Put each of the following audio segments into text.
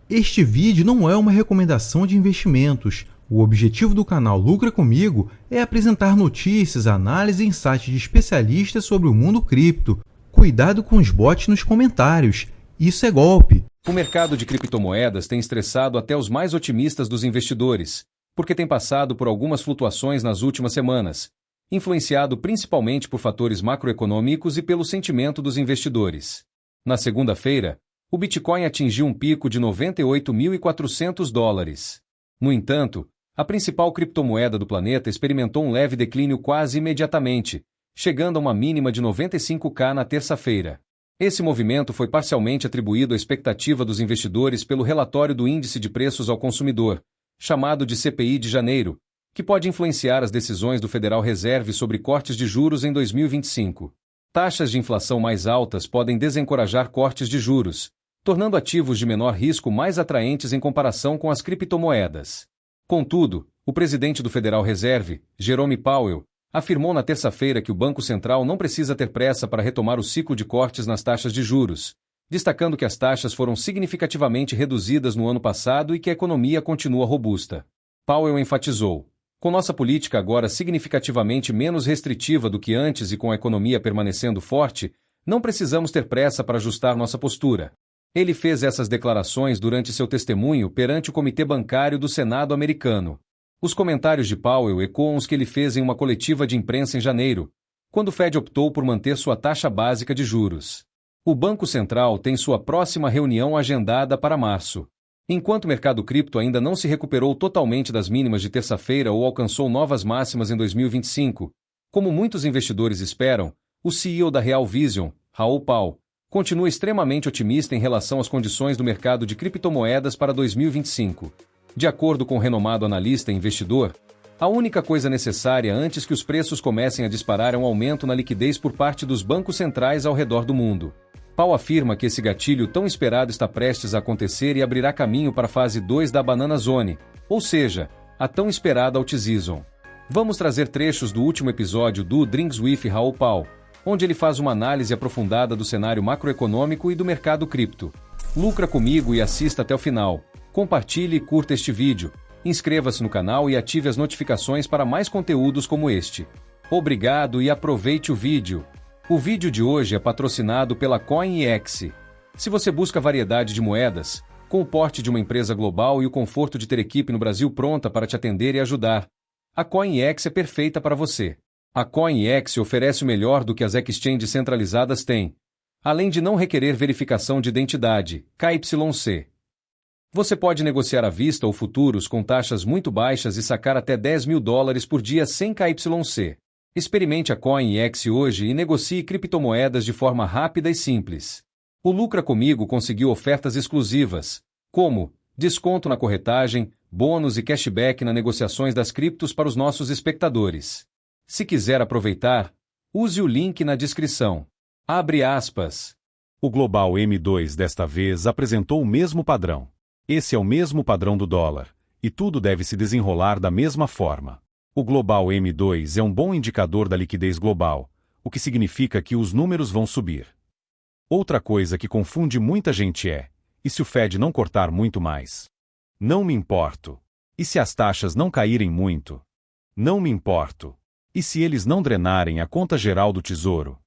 Este vídeo não é uma recomendação de investimentos. O objetivo do canal Lucra Comigo é apresentar notícias, análises e insights de especialistas sobre o mundo cripto. Cuidado com os bots nos comentários. Isso é golpe. O mercado de criptomoedas tem estressado até os mais otimistas dos investidores, porque tem passado por algumas flutuações nas últimas semanas, influenciado principalmente por fatores macroeconômicos e pelo sentimento dos investidores. Na segunda-feira, o Bitcoin atingiu um pico de $98.400. No entanto, a principal criptomoeda do planeta experimentou um leve declínio quase imediatamente, chegando a uma mínima de 95k na terça-feira. Esse movimento foi parcialmente atribuído à expectativa dos investidores pelo relatório do Índice de Preços ao Consumidor, chamado de CPI de janeiro, que pode influenciar as decisões do Federal Reserve sobre cortes de juros em 2025. Taxas de inflação mais altas podem desencorajar cortes de juros, tornando ativos de menor risco mais atraentes em comparação com as criptomoedas. Contudo, o presidente do Federal Reserve, Jerome Powell, afirmou na terça-feira que o Banco Central não precisa ter pressa para retomar o ciclo de cortes nas taxas de juros, destacando que as taxas foram significativamente reduzidas no ano passado e que a economia continua robusta. Powell enfatizou: com nossa política agora significativamente menos restritiva do que antes e com a economia permanecendo forte, não precisamos ter pressa para ajustar nossa postura. Ele fez essas declarações durante seu testemunho perante o Comitê Bancário do Senado americano. Os comentários de Powell ecoam os que ele fez em uma coletiva de imprensa em janeiro, quando o Fed optou por manter sua taxa básica de juros. O Banco Central tem sua próxima reunião agendada para março. Enquanto o mercado cripto ainda não se recuperou totalmente das mínimas de terça-feira ou alcançou novas máximas em 2025, como muitos investidores esperam, o CEO da Real Vision, Raoul Pal, continua extremamente otimista em relação às condições do mercado de criptomoedas para 2025. De acordo com o renomado analista e investidor, a única coisa necessária antes que os preços comecem a disparar é um aumento na liquidez por parte dos bancos centrais ao redor do mundo. Pal afirma que esse gatilho tão esperado está prestes a acontecer e abrirá caminho para a fase 2 da Banana Zone, ou seja, a tão esperada Alt-Season. Vamos trazer trechos do último episódio do Drinks with Raoul Pal, onde ele faz uma análise aprofundada do cenário macroeconômico e do mercado cripto. Lucra comigo e assista até o final. Compartilhe e curta este vídeo. Inscreva-se no canal e ative as notificações para mais conteúdos como este. Obrigado e aproveite o vídeo. O vídeo de hoje é patrocinado pela CoinEx. Se você busca variedade de moedas, com o porte de uma empresa global e o conforto de ter equipe no Brasil pronta para te atender e ajudar, a CoinEx é perfeita para você. A CoinEx oferece o melhor do que as exchanges centralizadas têm, além de não requerer verificação de identidade, KYC. Você pode negociar à vista ou futuros com taxas muito baixas e sacar até $10.000 por dia sem KYC. Experimente a CoinEx hoje e negocie criptomoedas de forma rápida e simples. O Lucra Comigo conseguiu ofertas exclusivas, como desconto na corretagem, bônus e cashback nas negociações das criptos para os nossos espectadores. Se quiser aproveitar, use o link na descrição. Abre aspas. O Global M2 desta vez apresentou o mesmo padrão. Esse é o mesmo padrão do dólar, e tudo deve se desenrolar da mesma forma. O Global M2 é um bom indicador da liquidez global, o que significa que os números vão subir. Outra coisa que confunde muita gente é: e se o Fed não cortar muito mais? Não me importo. E se as taxas não caírem muito? Não me importo. E se eles não drenarem a conta geral do Tesouro?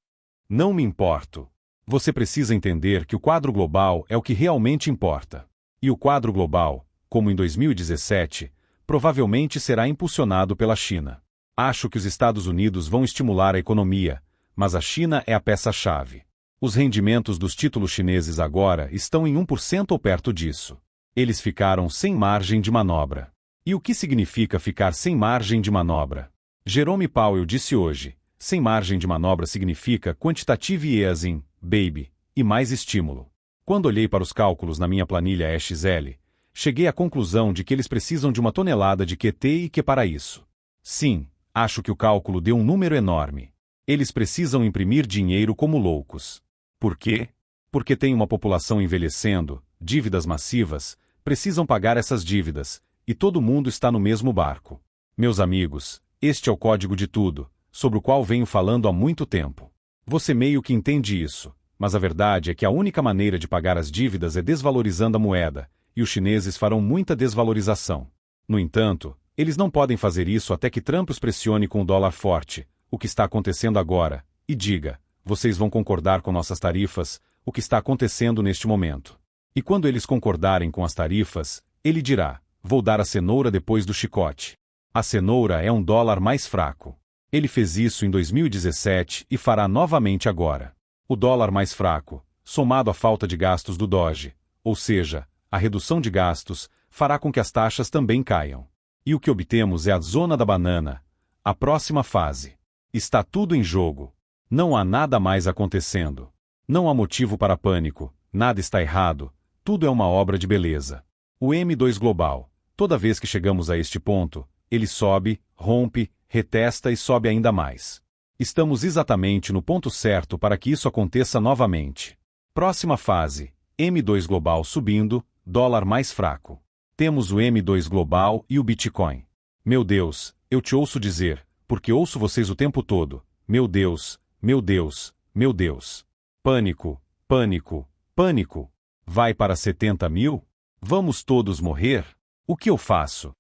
Não me importo. Você precisa entender que o quadro global é o que realmente importa. E o quadro global, como em 2017, provavelmente será impulsionado pela China. Acho que os Estados Unidos vão estimular a economia, mas a China é a peça-chave. Os rendimentos dos títulos chineses agora estão em 1% ou perto disso. Eles ficaram sem margem de manobra. E o que significa ficar sem margem de manobra? Jerome Powell disse hoje: sem margem de manobra significa quantitative easing, baby, e mais estímulo. Quando olhei para os cálculos na minha planilha Excel, cheguei à conclusão de que eles precisam de 1 tonelada de QT e Q para isso. Sim, acho que o cálculo deu um número enorme. Eles precisam imprimir dinheiro como loucos. Por quê? Porque tem uma população envelhecendo, dívidas massivas, precisam pagar essas dívidas, e todo mundo está no mesmo barco. Meus amigos, este é o código de tudo, sobre o qual venho falando há muito tempo. Você meio que entende isso, mas a verdade é que a única maneira de pagar as dívidas é desvalorizando a moeda, e os chineses farão muita desvalorização. No entanto, eles não podem fazer isso até que Trump os pressione com o dólar forte, o que está acontecendo agora, e diga: vocês vão concordar com nossas tarifas, o que está acontecendo neste momento. E quando eles concordarem com as tarifas, ele dirá: vou dar a cenoura depois do chicote. A cenoura é um dólar mais fraco. Ele fez isso em 2017 e fará novamente agora. O dólar mais fraco, somado à falta de gastos do Doge, ou seja, a redução de gastos, fará com que as taxas também caiam. E o que obtemos é a zona da banana, a próxima fase. Está tudo em jogo. Não há nada mais acontecendo. Não há motivo para pânico, nada está errado, tudo é uma obra de beleza. O M2 Global, toda vez que chegamos a este ponto, ele sobe, rompe, retesta e sobe ainda mais. Estamos exatamente no ponto certo para que isso aconteça novamente. Próxima fase, M2 Global subindo, dólar mais fraco. Temos o M2 Global e o Bitcoin. Meu Deus, eu te ouço dizer, porque ouço vocês o tempo todo, meu Deus, meu Deus, meu Deus. Pânico, pânico, pânico. Vai para 70 mil? Vamos todos morrer? O que eu faço?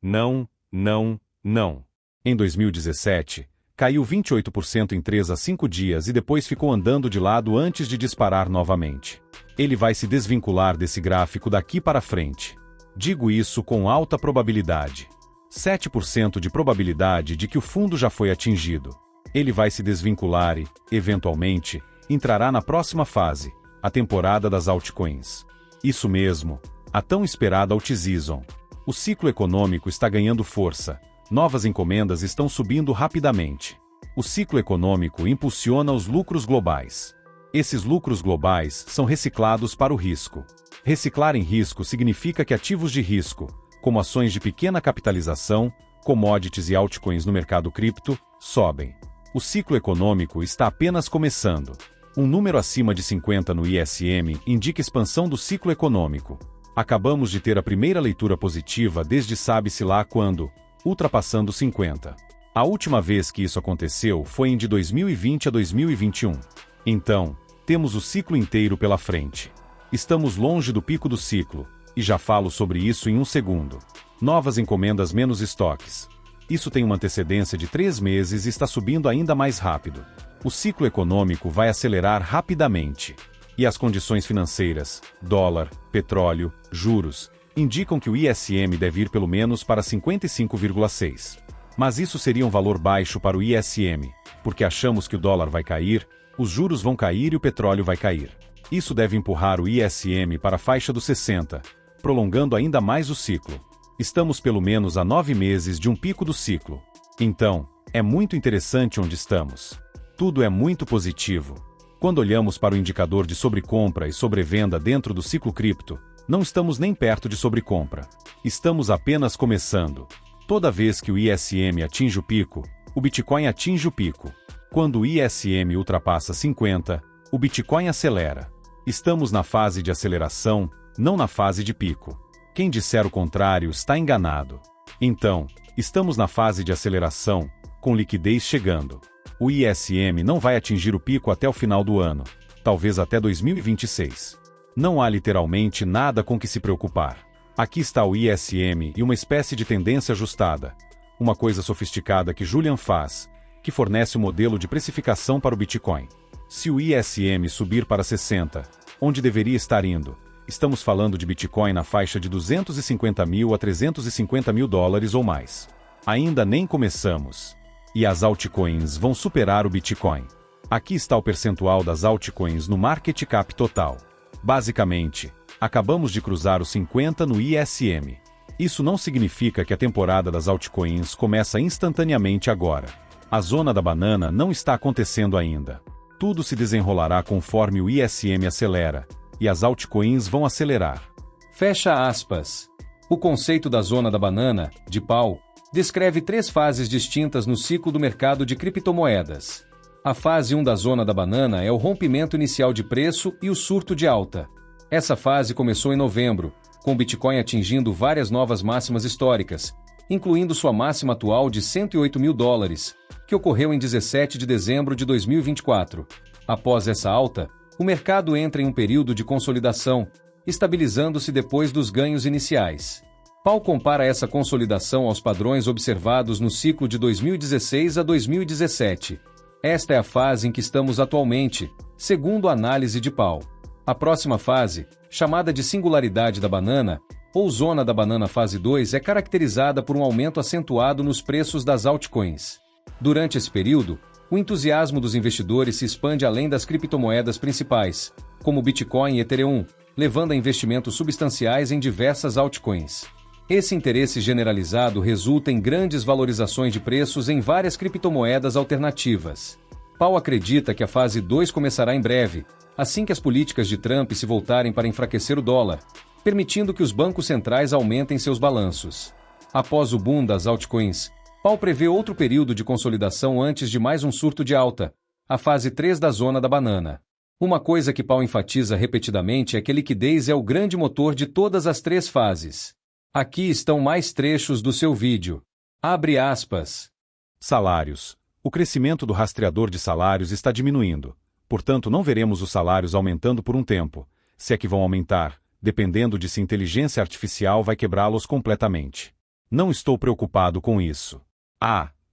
Não, não, não. Em 2017, caiu 28% em 3 a 5 dias e depois ficou andando de lado antes de disparar novamente. Ele vai se desvincular desse gráfico daqui para frente. Digo isso com alta probabilidade. 7% de probabilidade de que o fundo já foi atingido. Ele vai se desvincular e, eventualmente, entrará na próxima fase, a temporada das altcoins. Isso mesmo, a tão esperada alt-season. O ciclo econômico está ganhando força. Novas encomendas estão subindo rapidamente. O ciclo econômico impulsiona os lucros globais. Esses lucros globais são reciclados para o risco. Reciclar em risco significa que ativos de risco, como ações de pequena capitalização, commodities e altcoins no mercado cripto, sobem. O ciclo econômico está apenas começando. Um número acima de 50 no ISM indica expansão do ciclo econômico. Acabamos de ter a primeira leitura positiva desde sabe-se lá quando, ultrapassando 50. A última vez que isso aconteceu foi em de 2020 a 2021. Então, temos o ciclo inteiro pela frente. Estamos longe do pico do ciclo, e já falo sobre isso em um segundo. Novas encomendas menos estoques. Isso tem uma antecedência de 3 meses e está subindo ainda mais rápido. O ciclo econômico vai acelerar rapidamente. E as condições financeiras, dólar, petróleo, juros, indicam que o ISM deve ir pelo menos para 55,6. Mas isso seria um valor baixo para o ISM, porque achamos que o dólar vai cair, os juros vão cair e o petróleo vai cair. Isso deve empurrar o ISM para a faixa dos 60, prolongando ainda mais o ciclo. Estamos pelo menos a 9 meses de um pico do ciclo. Então, é muito interessante onde estamos. Tudo é muito positivo. Quando olhamos para o indicador de sobrecompra e sobrevenda dentro do ciclo cripto, não estamos nem perto de sobrecompra. Estamos apenas começando. Toda vez que o ISM atinge o pico, o Bitcoin atinge o pico. Quando o ISM ultrapassa 50, o Bitcoin acelera. Estamos na fase de aceleração, não na fase de pico. Quem disser o contrário está enganado. Então, estamos na fase de aceleração, com liquidez chegando. O ISM não vai atingir o pico até o final do ano, talvez até 2026. Não há literalmente nada com que se preocupar. Aqui está o ISM e uma espécie de tendência ajustada. Uma coisa sofisticada que Julian faz, que fornece o modelo de precificação para o Bitcoin. Se o ISM subir para 60, onde deveria estar indo, estamos falando de Bitcoin na faixa de 250 mil a 350 mil dólares ou mais. Ainda nem começamos. E as altcoins vão superar o Bitcoin. Aqui está o percentual das altcoins no market cap total. Basicamente, acabamos de cruzar os 50 no ISM. Isso não significa que a temporada das altcoins começa instantaneamente agora. A zona da banana não está acontecendo ainda. Tudo se desenrolará conforme o ISM acelera, e as altcoins vão acelerar. Fecha aspas. O conceito da zona da banana, de pau, descreve 3 fases distintas no ciclo do mercado de criptomoedas. A fase 1 da zona da banana é o rompimento inicial de preço e o surto de alta. Essa fase começou em novembro, com o Bitcoin atingindo várias novas máximas históricas, incluindo sua máxima atual de 108 mil dólares, que ocorreu em 17 de dezembro de 2024. Após essa alta, o mercado entra em um período de consolidação, estabilizando-se depois dos ganhos iniciais. Powell compara essa consolidação aos padrões observados no ciclo de 2016 a 2017. Esta é a fase em que estamos atualmente, segundo a análise de Powell. A próxima fase, chamada de singularidade da banana, ou zona da banana fase 2, é caracterizada por um aumento acentuado nos preços das altcoins. Durante esse período, o entusiasmo dos investidores se expande além das criptomoedas principais, como Bitcoin e Ethereum, levando a investimentos substanciais em diversas altcoins. Esse interesse generalizado resulta em grandes valorizações de preços em várias criptomoedas alternativas. Powell acredita que a fase 2 começará em breve, assim que as políticas de Trump se voltarem para enfraquecer o dólar, permitindo que os bancos centrais aumentem seus balanços. Após o boom das altcoins, Powell prevê outro período de consolidação antes de mais um surto de alta, a fase 3 da zona da banana. Uma coisa que Powell enfatiza repetidamente é que a liquidez é o grande motor de todas as três fases. Aqui estão mais trechos do seu vídeo. Abre aspas. Salários. O crescimento do rastreador de salários está diminuindo. Portanto, não veremos os salários aumentando por um tempo, se é que vão aumentar, dependendo de se a inteligência artificial vai quebrá-los completamente. Não estou preocupado com isso.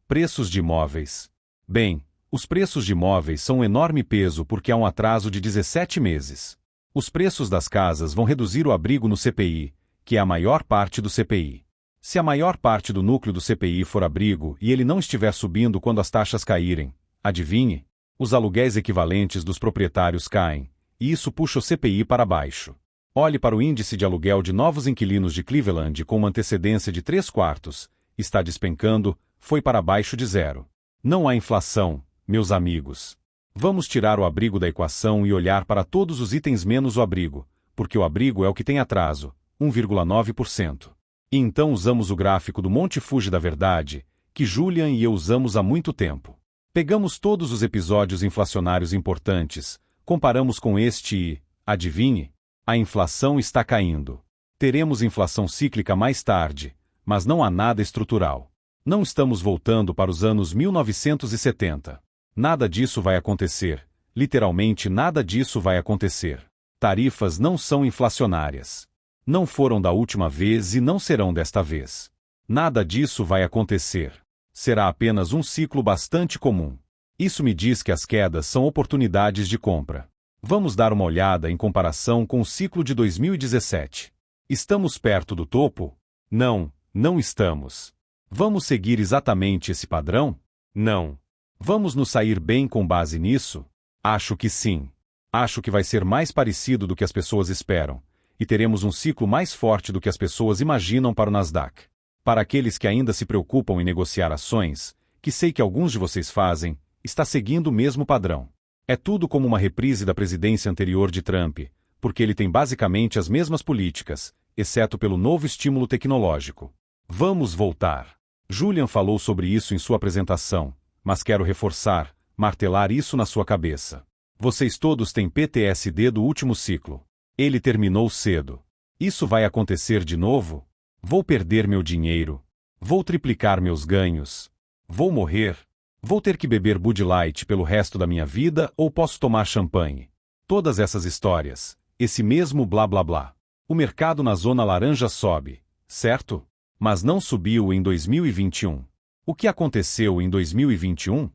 Preços de imóveis. Bem, os preços de imóveis são um enorme peso porque há um atraso de 17 meses. Os preços das casas vão reduzir o abrigo no CPI, que é a maior parte do CPI. Se a maior parte do núcleo do CPI for abrigo e ele não estiver subindo quando as taxas caírem, adivinhe? Os aluguéis equivalentes dos proprietários caem, e isso puxa o CPI para baixo. Olhe para o índice de aluguel de novos inquilinos de Cleveland com uma antecedência de 3/4, está despencando, foi para baixo de zero. Não há inflação, meus amigos. Vamos tirar o abrigo da equação e olhar para todos os itens menos o abrigo, porque o abrigo é o que tem atraso, 1,9%. E então usamos o gráfico do Monte Fuji da verdade, que Julian e eu usamos há muito tempo. Pegamos todos os episódios inflacionários importantes, comparamos com este e, adivinhe, a inflação está caindo. Teremos inflação cíclica mais tarde, mas não há nada estrutural. Não estamos voltando para os anos 1970. Nada disso vai acontecer, literalmente nada disso vai acontecer. Tarifas não são inflacionárias. Não foram da última vez e não serão desta vez. Nada disso vai acontecer. Será apenas um ciclo bastante comum. Isso me diz que as quedas são oportunidades de compra. Vamos dar uma olhada em comparação com o ciclo de 2017. Estamos perto do topo? Não, não estamos. Vamos seguir exatamente esse padrão? Não. Vamos nos sair bem com base nisso? Acho que sim. Acho que vai ser mais parecido do que as pessoas esperam, e teremos um ciclo mais forte do que as pessoas imaginam para o Nasdaq. Para aqueles que ainda se preocupam em negociar ações, que sei que alguns de vocês fazem, está seguindo o mesmo padrão. É tudo como uma reprise da presidência anterior de Trump, porque ele tem basicamente as mesmas políticas, exceto pelo novo estímulo tecnológico. Vamos voltar. Julian falou sobre isso em sua apresentação, mas quero reforçar, martelar isso na sua cabeça. Vocês todos têm PTSD do último ciclo. Ele terminou cedo. Isso vai acontecer de novo? Vou perder meu dinheiro. Vou triplicar meus ganhos. Vou morrer. Vou ter que beber Bud Light pelo resto da minha vida ou posso tomar champanhe? Todas essas histórias. Esse mesmo blá blá blá. O mercado na zona laranja sobe, certo? Mas não subiu em 2021. O que aconteceu em 2021?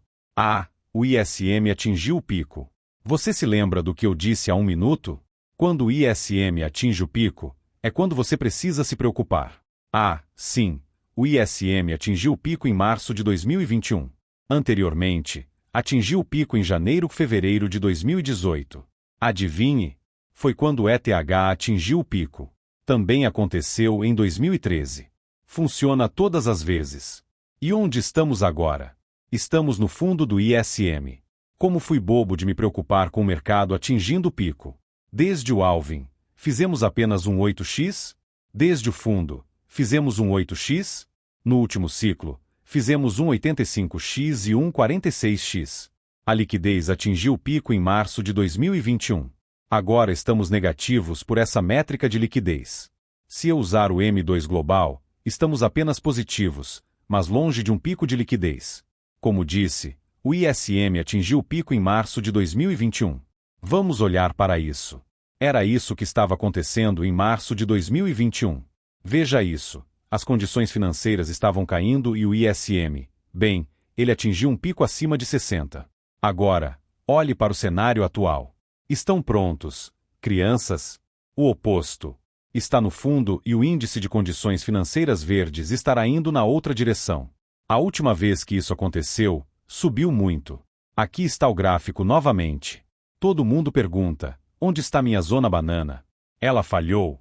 O ISM atingiu o pico. Você se lembra do que eu disse há um minuto? Quando o ISM atinge o pico, é quando você precisa se preocupar. Sim, o ISM atingiu o pico em março de 2021. Anteriormente, atingiu o pico em janeiro-fevereiro de 2018. Adivinhe? Foi quando o ETH atingiu o pico. Também aconteceu em 2013. Funciona todas as vezes. E onde estamos agora? Estamos no fundo do ISM. Como fui bobo de me preocupar com o mercado atingindo o pico. Desde o halving, fizemos apenas um 8x? Desde o fundo, fizemos um 8x? No último ciclo, fizemos um 85x e um 46x. A liquidez atingiu o pico em março de 2021. Agora estamos negativos por essa métrica de liquidez. Se eu usar o M2 global, estamos apenas positivos, mas longe de um pico de liquidez. Como disse, o ISM atingiu o pico em março de 2021. Vamos olhar para isso. Era isso que estava acontecendo em março de 2021. Veja isso. As condições financeiras estavam caindo e o ISM, bem, ele atingiu um pico acima de 60. Agora, olhe para o cenário atual. Estão prontos, crianças? O oposto. Está no fundo e o índice de condições financeiras verdes estará indo na outra direção. A última vez que isso aconteceu, subiu muito. Aqui está o gráfico novamente. Todo mundo pergunta, onde está minha zona banana? Ela falhou?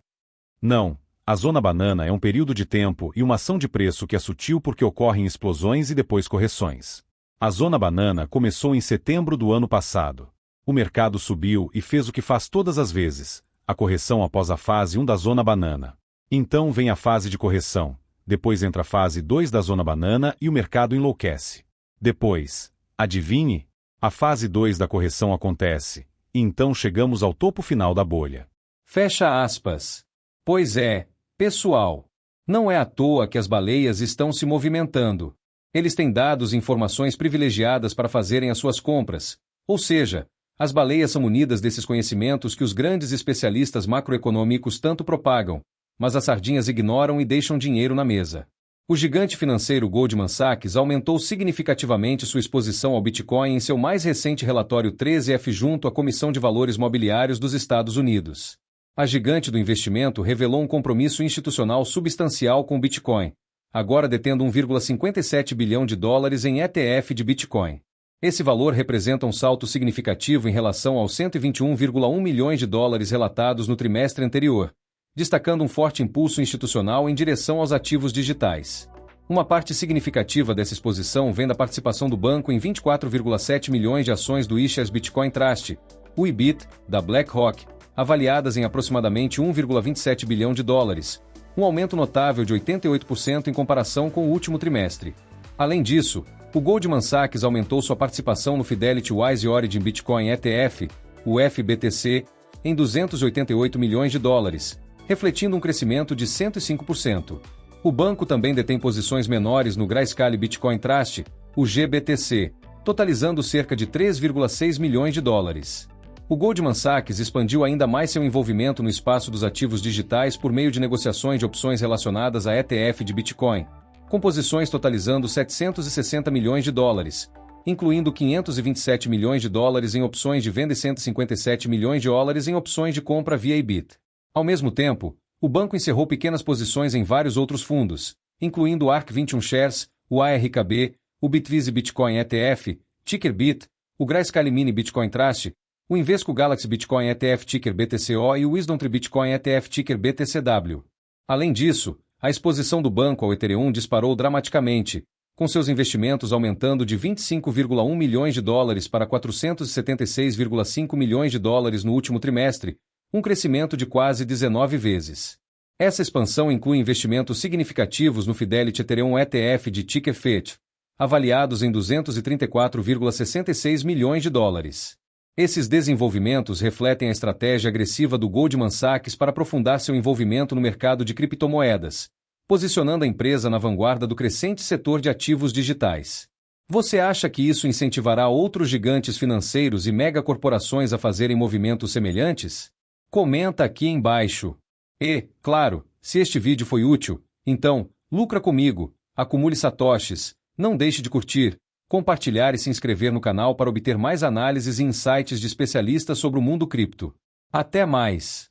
Não. A zona banana é um período de tempo e uma ação de preço que é sutil porque ocorrem explosões e depois correções. A zona banana começou em setembro do ano passado. O mercado subiu e fez o que faz todas as vezes, a correção após a fase 1 da zona banana. Então vem a fase de correção, depois entra a fase 2 da zona banana e o mercado enlouquece. Depois, adivinhe? A fase 2 da correção acontece, e então chegamos ao topo final da bolha. Fecha aspas. Pois é, pessoal. Não é à toa que as baleias estão se movimentando. Eles têm dados e informações privilegiadas para fazerem as suas compras. Ou seja, as baleias são munidas desses conhecimentos que os grandes especialistas macroeconômicos tanto propagam, mas as sardinhas ignoram e deixam dinheiro na mesa. O gigante financeiro Goldman Sachs aumentou significativamente sua exposição ao Bitcoin em seu mais recente relatório 13F junto à Comissão de Valores Mobiliários dos Estados Unidos. A gigante do investimento revelou um compromisso institucional substancial com o Bitcoin, agora detendo 1,57 bilhão de dólares em ETF de Bitcoin. Esse valor representa um salto significativo em relação aos 121,1 milhões de dólares relatados no trimestre anterior, destacando um forte impulso institucional em direção aos ativos digitais. Uma parte significativa dessa exposição vem da participação do banco em 24,7 milhões de ações do iShares Bitcoin Trust, o IBIT, da BlackRock, avaliadas em aproximadamente 1,27 bilhão de dólares, um aumento notável de 88% em comparação com o último trimestre. Além disso, o Goldman Sachs aumentou sua participação no Fidelity Wise Origin Bitcoin ETF, o FBTC, em 288 milhões de dólares, refletindo um crescimento de 105%. O banco também detém posições menores no Grayscale Bitcoin Trust, o GBTC, totalizando cerca de 3,6 milhões de dólares. O Goldman Sachs expandiu ainda mais seu envolvimento no espaço dos ativos digitais por meio de negociações de opções relacionadas a ETF de Bitcoin, com posições totalizando 760 milhões de dólares, incluindo 527 milhões de dólares em opções de venda e 157 milhões de dólares em opções de compra via IBIT. Ao mesmo tempo, o banco encerrou pequenas posições em vários outros fundos, incluindo o ARK21 Shares, o ARKB, o Bitvise Bitcoin ETF, ticker BIT, o Grayscale Mini Bitcoin Trust, o Invesco Galaxy Bitcoin ETF ticker BTCO e o WisdomTree Bitcoin ETF ticker BTCW. Além disso, a exposição do banco ao Ethereum disparou dramaticamente, com seus investimentos aumentando de 25,1 milhões de dólares para 476,5 milhões de dólares no último trimestre, um crescimento de quase 19 vezes. Essa expansão inclui investimentos significativos no Fidelity Ethereum ETF de ticker FET, avaliados em 234,66 milhões de dólares. Esses desenvolvimentos refletem a estratégia agressiva do Goldman Sachs para aprofundar seu envolvimento no mercado de criptomoedas, posicionando a empresa na vanguarda do crescente setor de ativos digitais. Você acha que isso incentivará outros gigantes financeiros e megacorporações a fazerem movimentos semelhantes? Comenta aqui embaixo. E, claro, se este vídeo foi útil, então, lucra comigo, acumule satoshis, não deixe de curtir, compartilhar e se inscrever no canal para obter mais análises e insights de especialistas sobre o mundo cripto. Até mais!